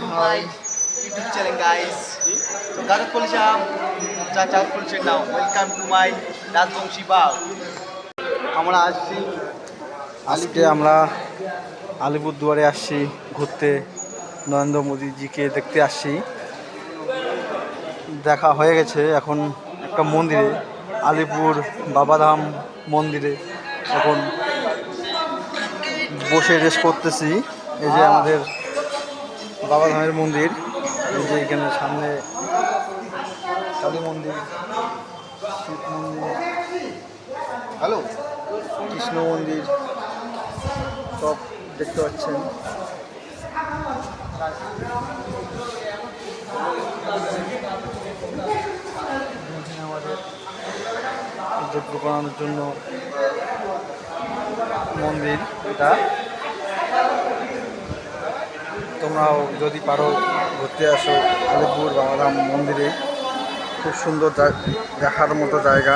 to my YouTube channel, guys. So, Gagat Polisham, Chacha Polisham now. Welcome to my Rajbongshi Bagh. আমরা আসছি আজকে আমরা আলিপুরদুয়ারে আসছি ঘুরতে, নরেন্দ্র মোদীজিকে দেখতে আসছি। দেখা হয়ে গেছে, এখন একটা মন্দিরে, আলিপুর বাবাধাম মন্দিরে এখন বসে রেস্ট করতেছি। এই যে আমাদের বাবাধামের মন্দির, এই যে এখানে সামনে কালী মন্দির, শিব মন্দির, হ্যালো কৃষ্ণ মন্দির সব দেখতে পাচ্ছেন। আমাদের যজ্ঞ করানোর জন্য মন্দির এটা। তোমরাও যদি পারো ঘুরতে আসো আলিপুর বাবাধাম মন্দিরে, খুব সুন্দর দেখার মতো জায়গা।